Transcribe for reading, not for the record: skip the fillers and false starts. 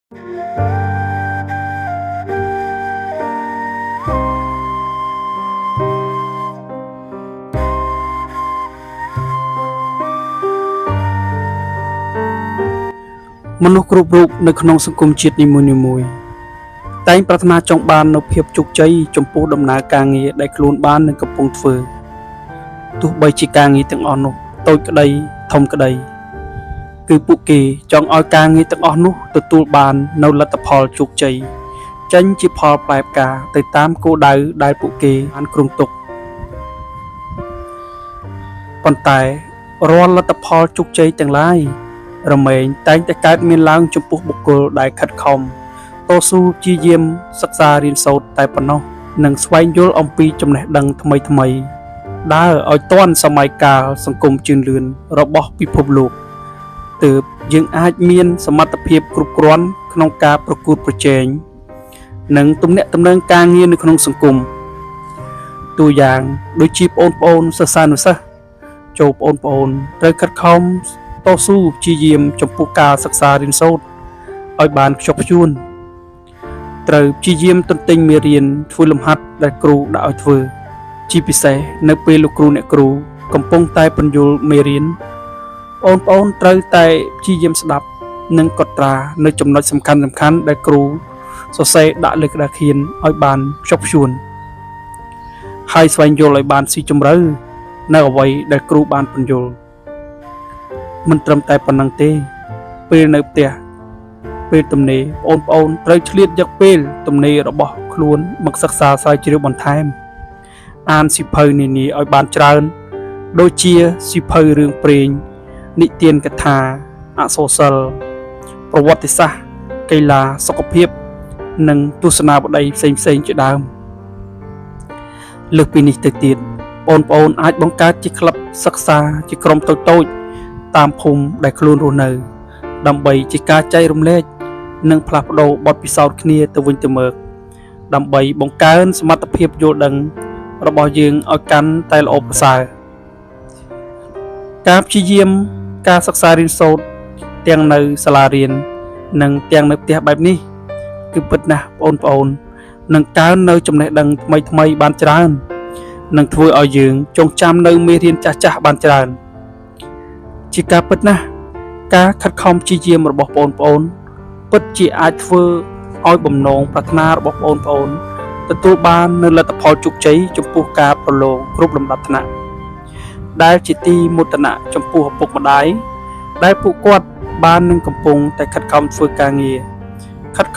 មនុស្សគ្រប់រូបនៅក្នុងសង្គមជាតិនីមួយៗតែងប្រាថ្នាចង់បាននូវភាពជោគជ័យចំពោះដំណើរការងារដែលខ្លួនបាននឹងកំពុងធ្វើទោះបីជាការងារទាំងអស់នោះតូចក្តីធំក្តីគឺពួកគេចង់ឲ្យការងារទាំងអស់នោះទទួលបាននូវលទ្ធផលជោគជ័យចេញជាផលផ្លែផ្កាទៅតាមគោលដៅដែលពួកគេបានគ្រោងទុកប៉ុន្តែរាល់លទ្ធផលជោគជ័យទាំងឡាយរមែងតែងតែកើតមានឡើងចំពោះបុគ្គលដែលខិតខំតស៊ូព្យាយាមសិក្សារៀនសូត្រតែប៉ុណ្ណោះនិងស្វែងយល់អំពីចំណេះដឹងថ្មីដើរឲ្យទាន់សម័យកាលសង្គមជឿនលឿនរបស់ពិភពលោកទើបយើងអាចមានសមត្ថភាពគ្រប់គ្រាន់ក្នុងការប្រកួតប្រជែងនិងទំនាក់ទំនងការងារនៅក្នុងសង្គមតួយ៉ាងដូចជាបងប្អូនសិស្សានុសិស្សចូលបងប្អូនត្រូវខិតខំតស៊ូព្យាយាមចំពោះការសិក្សារៀនសូត្រឲ្យបានខ្ជាប់ខ្ជួនត្រូវព្យាយាមទន្ទិញមេរៀនធ្វើលំហាត់ដែលគ្រូដាក់ឲ្យធ្វើជាពិសេសនៅពេលលោកគ្រូអ្នកគ្រូកំពុងតែបញ្យល់មេរៀនបងប្អូនត្រូវតែព្យាយាមស្ដាប់និងកត់ត្រានៅចំណុចសំខាន់ៗដែលគ្រូសរសេរដាក់លើក្តារខៀនឲ្យបានខ្ជាប់ខ្ជួនហើយស្វែងយល់ឲ្យបានស៊ីជម្រៅនៅអ្វីដែលគ្រូបានបញ្យល់មិនត្រឹមតែប៉ុណ្ណឹងទេពេលនៅផ្ទះពេលទំនេរបងប្អូនត្រូវឆ្លៀតយកពេលទំនេររបស់ខ្លួនមកសិក្សាស្រាវជ្រាវបន្ថែមអានសៀវភៅនានាឲ្យបានច្រើនដូចជាសៀវភៅរឿងព្រេងនិទានកថាអក្សរសិល្ប៍ប្រវត្តិសាស្ត្រកីឡាសុខភាពនិងទស្សនាវដ្តីផ្សេងៗជាដើមលើសពីនេះទៅទៀតបងប្អូនអាចបង្កើតជាក្លឹបសិក្សាជាក្រុមតូចៗតាមភូមិដែលខ្លួនរស់នៅដើម្បីជាការចែករំលែកនិងផ្លាស់ប្ដូរបទពិសោធន៍គ្នាទៅវិញទៅមកដើម្បីបង្កើនសមត្ថភាពយល់ដឹងរបស់យើងឲ្យកាន់តែល្អប្រសើរការព្យាយាមការសិក្សារៀនសូត្រទាំងនៅសាលារៀននិងទាំងនៅផ្ទះបែបនេះគឺពិតណាស់បងប្អូននឹងកើននៅចំណេះដឹងថ្មីៗបានច្រើននឹងធ្វើឲ្យយើងចងចាំនៅមេរៀនចាស់ៗបានច្រើនជាការពិតណាស់ការខិតខំព្យាយាមរបស់បងប្អូនពិតជាអាចធ្វើឲ្យបំណងប្រាថ្នារបស់បងប្អូនទទួលបាននូវលទ្ធផលជោគជ័យចំពោះការប្រឡងគ្រប់លំដាប់ថ្នាក់ដែលជាទីមោទនៈចំពោះឪពុកម្ដាយដែលពួកគាត់បាននឹងកំពុងតែខិតខំធ្វើការងារខិតខំ